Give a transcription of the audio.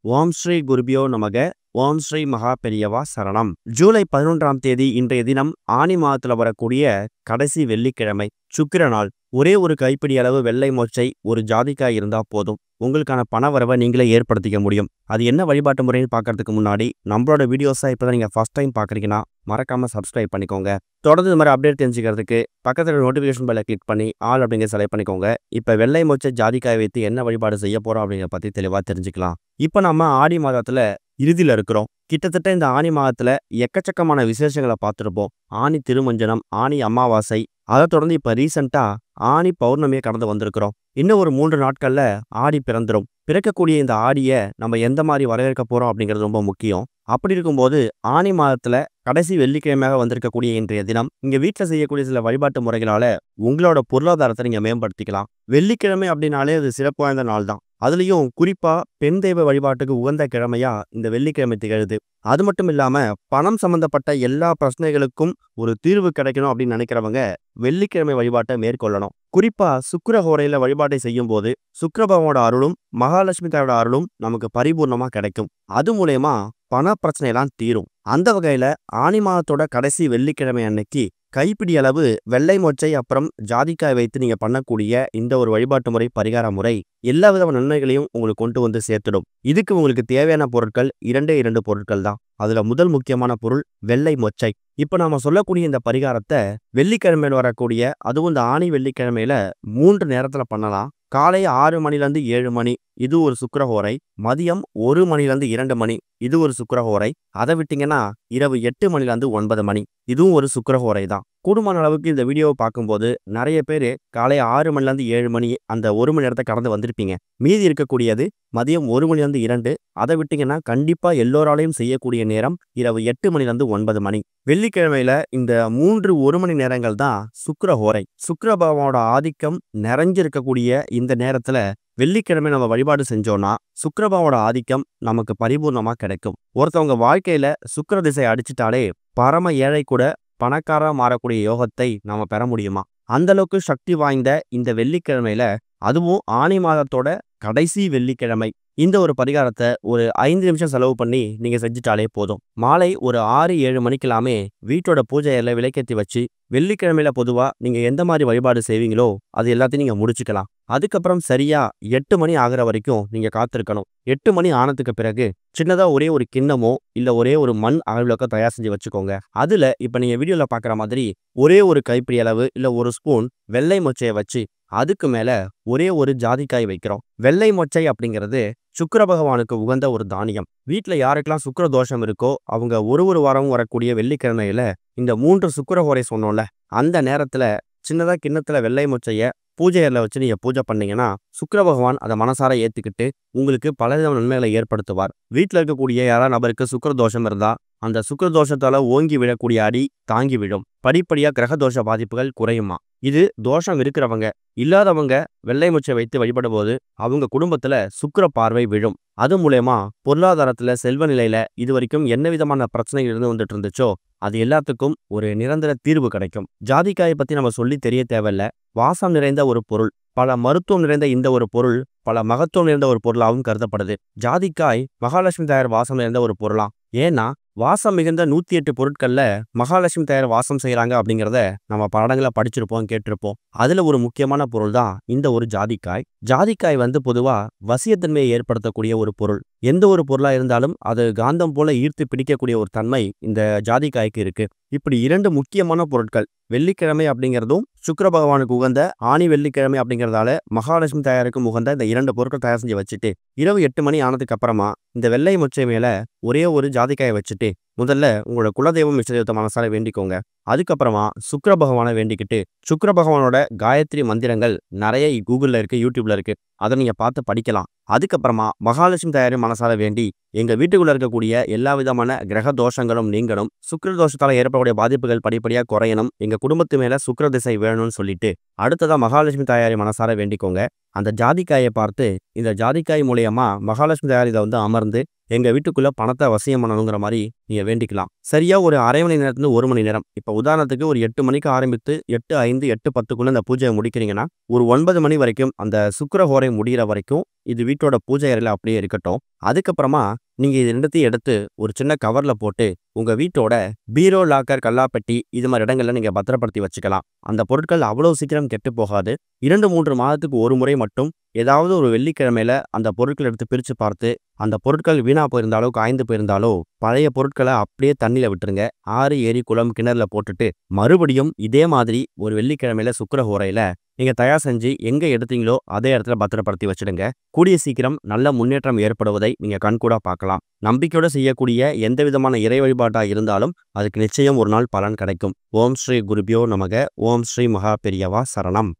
ஓம் ஸ்ரீ குருபியோ நமக. ஓம் ஸ்ரீ மகா பெரியவா சரணம். ஜூலை 11ஆம் தேதி இன்றைய தினம் ஆனி மாதத்துல வரக்கூடிய கடைசி வெள்ளிக்கிழமை சுக்கிர நாள். ஒரே ஒரு கைப்பிடி அளவு வெள்ளை மொச்சை ஒரு ஜாதிக்காய் இருந்தா போதும், உங்களுக்கான பண வரவை நீங்களே ஏற்படுத்திக்க முடியும். அது என்ன வழிபாட்டு முறைன்னு பார்க்கறதுக்கு முன்னாடி நம்மளோட வீடியோஸை இப்போதான் நீங்கள் ஃபர்ஸ்ட் டைம் பார்க்குறீங்கன்னா மறக்காம சப்ஸ்கிரைப் பண்ணிக்கோங்க. தொடர்ந்து இந்த மாதிரி அப்டேட் தெரிஞ்சுக்கிறதுக்கு பக்கத்தில் நோட்டிஃபிகேஷன் பெல்லை கிளிக் பண்ணி ஆல் அப்படிங்கிற செலக்ட் பண்ணிக்கோங்க. இப்போ வெள்ளை மொச்சை ஜாதிக்காய் வைத்து என்ன வழிபாடு செய்ய போகிறோம் அப்படிங்கிறத பற்றி தெளிவாக தெரிஞ்சுக்கலாம். இப்போ நம்ம ஆடி மாதத்தில் இறுதியில் இருக்கிறோம். கிட்டத்தட்ட இந்த ஆனி மாதத்தில் எக்கச்சக்கமான விசேஷங்களை பார்த்துருப்போம். ஆனி திருமஞ்சனம், ஆனி அமாவாசை, அதை தொடர்ந்து இப்போ ரீசெண்டாக ஆனி பௌர்ணமியை கடந்து வந்திருக்கிறோம். இன்னும் ஒரு 3 நாட்களில் ஆடி பிறந்துடும். பிறக்கக்கூடிய இந்த ஆடியை நம்ம எந்த மாதிரி வரவேற்க போகிறோம் அப்படிங்கிறது ரொம்ப முக்கியம். அப்படி இருக்கும்போது ஆனி மாதத்தில் கடைசி வெள்ளிக்கிழமையாக வந்திருக்கக்கூடிய இன்றைய தினம் நீங்கள் வீட்டில் செய்யக்கூடிய சில வழிபாட்டு முறைகளால் உங்களோட பொருளாதாரத்தை நீங்கள் மேம்படுத்திக்கலாம். வெள்ளிக்கிழமை அப்படின்னாலே அது சிறப்பு வாய்ந்த நாள் தான். அதுலேயும் குறிப்பாக பெண் தெய்வ வழிபாட்டுக்கு உகந்த கிழமையா இந்த வெள்ளிக்கிழமை திகழுது. அது மட்டும் இல்லாமல் பணம் சம்பந்தப்பட்ட எல்லா பிரச்சனைகளுக்கும் ஒரு தீர்வு கிடைக்கணும் அப்படின்னு நினைக்கிறவங்க வெள்ளிக்கிழமை வழிபாட்டை மேற்கொள்ளணும். குறிப்பாக சுக்கிர ஹோரையில வழிபாட்டை செய்யும் போது சுக்கிர பகவானோட அருளும் மகாலட்சுமி தாயோட அருளும் நமக்கு பரிபூர்ணமாக கிடைக்கும். அது மூலயமா பண பிரச்சனையெல்லாம் தீரும். அந்த வகையில் ஆனி மாதத்தோட கடைசி வெள்ளிக்கிழமை அன்னைக்கு கைப்பிடி அளவு வெள்ளை மொச்சை அப்புறம் ஜாதிக்காய் வைத்து நீங்கள் பண்ணக்கூடிய இந்த ஒரு வழிபாட்டு முறை, பரிகார முறை எல்லா விதமான நன்மைகளையும் உங்களுக்கு கொண்டு வந்து சேர்த்துடும். இதுக்கு உங்களுக்கு தேவையான பொருட்கள் 2 பொருட்கள் தான். அதில் முதல் முக்கியமான பொருள் வெள்ளை மொச்சை. இப்போ நாம சொல்லக்கூடிய இந்த பரிகாரத்தை வெள்ளிக்கிழமையில் வரக்கூடிய, அதுவும் இந்த ஆனி வெள்ளிக்கிழமையில 3 நேரத்தில் பண்ணலாம். காலை 6 மணிலேருந்து 7 மணி இது ஒரு சுக்கிரஹோரை, மதியம் 1 மணிலேருந்து 2 மணி இது ஒரு சுக்கிரஹோரை, அதை விட்டிங்கன்னா இரவு 8 மணிலேருந்து 9 மணி இதுவும் ஒரு சுக்கிரஹோரை தான். கூடுமான அளவுக்கு இந்த வீடியோவை பார்க்கும்போது நிறைய பேர் காலை 6 மணிலேருந்து 7 மணி அந்த 1 மணி நேரத்தை கடந்து வந்திருப்பீங்க. மீதி இருக்கக்கூடியது மதியம் 1 மணிலேருந்து 2, அதை விட்டிங்கன்னா கண்டிப்பாக எல்லோராலையும் செய்யக்கூடிய நேரம் இரவு 8 மணிலேருந்து 9 மணி. வெள்ளிக்கிழமையில இந்த 3 1 மணி நேரங்கள் தான் சுக்கிரஹோரை. சுக்கிர பகவானோட ஆதிக்கம் நிறைஞ்சிருக்கக்கூடிய இந்த நேரத்துல வெள்ளிக்கிழமை நம்ம வழிபாடு செஞ்சோம்னா சுக்கிரபாவோட ஆதிக்கம் நமக்கு பரிபூர்ணமா கிடைக்கும். ஒருத்தவங்க வாழ்க்கையில சுக்கிர திசை அடிச்சிட்டாலே பரம ஏழை கூட பணக்காரா மாறக்கூடிய யோகத்தை நாம பெற முடியுமா? அந்த அளவுக்கு சக்தி வாய்ந்த இந்த வெள்ளிக்கிழமையில, அதுவும் ஆனி மாதத்தோட கடைசி வெள்ளிக்கிழமை, இந்த ஒரு பரிகாரத்தை ஒரு 5 நிமிஷம் செலவு பண்ணி நீங்க செஞ்சுட்டாலே போதும். மாலை ஒரு 6-7 மணிக்கெல்லாமே வீட்டோட பூஜை அறையில விளக்கேற்றி வச்சு, வெள்ளிக்கிழமையில பொதுவா நீங்க எந்த மாதிரி வழிபாடு செய்வீங்களோ அது எல்லாத்தையும் நீங்க முடிச்சுக்கலாம். அதுக்கப்புறம் சரியா 8 மணி ஆகிற வரைக்கும் நீங்க காத்திருக்கணும். 8 மணி ஆனதுக்கு பிறகு சின்னதா ஒரே ஒரு கிண்ணமோ இல்ல ஒரே ஒரு மண் அளவுலக்கோ தயார் செஞ்சு வச்சுக்கோங்க. அதுல இப்ப நீங்க வீடியோல பாக்குற மாதிரி ஒரே ஒரு கைப்பிடி அளவு இல்ல ஒரு ஸ்பூன் வெள்ளை மொச்சையை வச்சு அதுக்கு மேல ஒரே ஒரு ஜாதிக்காய் வைக்கிறோம். வெள்ளை மொச்சை அப்படிங்கிறது சுக்கிர பகவானுக்கு உகந்த ஒரு தானியம். வீட்டுல யாருக்கெல்லாம் சுக்கிர தோஷம் இருக்கோ அவங்க ஒரு வாரமும் வரக்கூடிய வெள்ளிக்கிழமையில இந்த 3 சுக்கிரஹோரை சொன்னோம்ல, அந்த நேரத்துல சின்னதா கிண்ணத்துல வெள்ளை மொச்சைய பூஜை அறையில வச்சு நீங்க பூஜை பண்ணீங்கன்னா சுக்கிர பகவான் அதை மனசார ஏத்துக்கிட்டு உங்களுக்கு பலவித நன்மைகளை ஏற்படுத்துவார். வீட்டுல இருக்கக்கூடிய யாராவது நபருக்கு சுக்கிர தோஷம் இருந்தா அந்த சுக்கிர தோஷத்தால ஓங்கி விழக்கூடிய அடி தாங்கி விழும். படிப்படியா கிரக தோஷ பாதிப்புகள் குறையுமா. இது தோஷம் இருக்கிறவங்க, இல்லாதவங்க வெள்ளை மொச்சை வைத்து வழிபடும் போது அவங்க குடும்பத்துல சுக்கிர பார்வை விழும். அது மூலயமா பொருளாதாரத்துல, செல்வ நிலையில இது வரைக்கும் என்ன விதமான பிரச்சனைகள் இருந்து வந்துட்டு இருந்துச்சோ அது எல்லாத்துக்கும் ஒரு நிரந்தர தீர்வு கிடைக்கும். ஜாதிக்காயை பத்தி நம்ம சொல்லி தெரிய தேவையில்ல. வாசம் நிறைந்த ஒரு பொருள், பல மருத்துவம் நிறைந்த இந்த ஒரு பொருள் பல மகத்துவம் நிறைந்த ஒரு பொருளாகவும் கருதப்படுது. ஜாதிக்காய் மகாலட்சுமி தாயார் வாசம் நிறைந்த ஒரு பொருளாம். ஏன்னா வாசம் மிகுந்த 108 பொருட்கள்ல மகாலட்சுமி தாயார் வாசம் செய்யறாங்க அப்படிங்கிறத நம்ம படங்களை படிச்சிருப்போம், கேட்டிருப்போம். அதுல ஒரு முக்கியமான பொருள் தான் இந்த ஒரு ஜாதிக்காய். ஜாதிக்காய் பொதுவா வசியத்தன்மையை ஏற்படுத்தக்கூடிய ஒரு பொருள். எந்த ஒரு பொருளா இருந்தாலும் அது காந்தம் போல ஈர்த்து பிடிக்கக்கூடிய ஒரு தன்மை இந்த ஜாதிக்காய்க்கு இருக்கு. இப்படி 2 முக்கியமான பொருட்கள், வெள்ளிக்கிழமை அப்படிங்கிறதும் சுக்கிர பகவானுக்கு உகந்த ஆனி வெள்ளிக்கிழமை அப்படிங்கிறதால மகாலட்சுமி தாயாருக்கும் உகந்த இந்த 2 பொருட்கள் தயார் செஞ்சு வச்சுட்டு இரவு 8 மணி ஆனதுக்கு அப்புறமா இந்த வெள்ளை மொச்சை மேல ஒரே ஒரு ஜாதிக்காயை வச்சுட்டு முதல்ல உங்களோட குலதெய்வம் இஷ்ட தெய்வத்தை மனசால வேண்டிக்கோங்க. அதுக்கப்புறமா சுக்கிர பகவானை வேண்டிக்கிட்டு சுக்கிர பகவானோட காயத்ரி மந்திரங்கள் நிறைய கூகுள்ல இருக்கு, யூடியூப்ல இருக்கு, அதை நீங்க பார்த்து படிக்கலாம். அதுக்கப்புறமா மகாலட்சுமி தாயாரின் மனசால வேண்டி எங்க வீட்டுக்குள்ள இருக்கக்கூடிய எல்லா விதமான கிரக தோஷங்களும் நீங்கணும், சுக்கிர தோஷத்தால ஏற்படக்கூடிய பாதிப்புகள் படிப்படியா குறையணும், எங்க குடும்பத்து மேல சுக்கிர திசை வேணும்னு சொல்லிட்டு அடுத்ததா மகாலட்சுமி தாயாரி மனசார வேண்டிக்கோங்க. அந்த ஜாதிக்காயை பார்த்து இந்த ஜாதிக்காய் மூலியமா மகாலட்சுமி தாயார் இதை அமர்ந்து எங்க வீட்டுக்குள்ள பணத்தை வசியம் பண்ணணுங்கிற மாதிரி நீங்க வேண்டிக்கலாம். சரியா ஒரு அரை மணி நேரத்துல 1 மணி நேரம். இப்ப உதாரணத்துக்கு ஒரு 8 மணிக்கு ஆரம்பித்து 8:05 8:10க்குள்ள இந்த பூஜையை முடிக்கிறீங்கன்னா ஒரு 9 மணி வரைக்கும் அந்த சுக்கிர ஹோரை முடிகிற வரைக்கும் இது வீட்டோட பூஜை அறையில அப்படியே இருக்கட்டும். அதுக்கப்புறமா நீங்க இது 2த்தையும் எடுத்து ஒரு சின்ன கவர்ல போட்டு உங்க வீட்டோட பீரோ, லாக்கர், கல்லாப்பெட்டி இது மாரி இடங்கள்ல நீங்க பத்திரப்படுத்தி வச்சுக்கலாம். அந்த பொருட்கள் அவ்வளவு சீக்கிரம் கெட்டுப் போகாது. 2, 3 மாதத்துக்கு ஒரு முறை மட்டும் ஏதாவது ஒரு வெள்ளிக்கிழமையில அந்த பொருட்கள எடுத்து பிரிச்சு பார்த்து, அந்த பொருட்கள் வீணா போயிருந்தாலோ, காய்ந்து போயிருந்தாலோ, பழைய பொருட்கள அப்படியே தண்ணீல விட்டுருங்க. ஆறு, ஏரி, குளம், கிணறுல போட்டுட்டு மறுபடியும் இதே மாதிரி ஒரு வெள்ளிக்கிழமையில சுக்கிர ஹோரையில நீங்க தயார் செஞ்சு எங்க எடுத்தீங்களோ அதே இடத்துல பத்திரப்படுத்தி வச்சுடுங்க. கூடிய சீக்கிரம் நல்ல முன்னேற்றம் ஏற்படுவதை நீங்க கண்கூடா பார்க்கலாம். நம்பிக்கையோட செய்யக்கூடிய எந்த விதமான இறை வழிபாட்டா இருந்தாலும் அதுக்கு நிச்சயம் ஒரு நாள் பலன் கிடைக்கும். ஓம் ஸ்ரீ குருபியோ நமக. ஓம் ஸ்ரீ மகா பெரியவா சரணம்.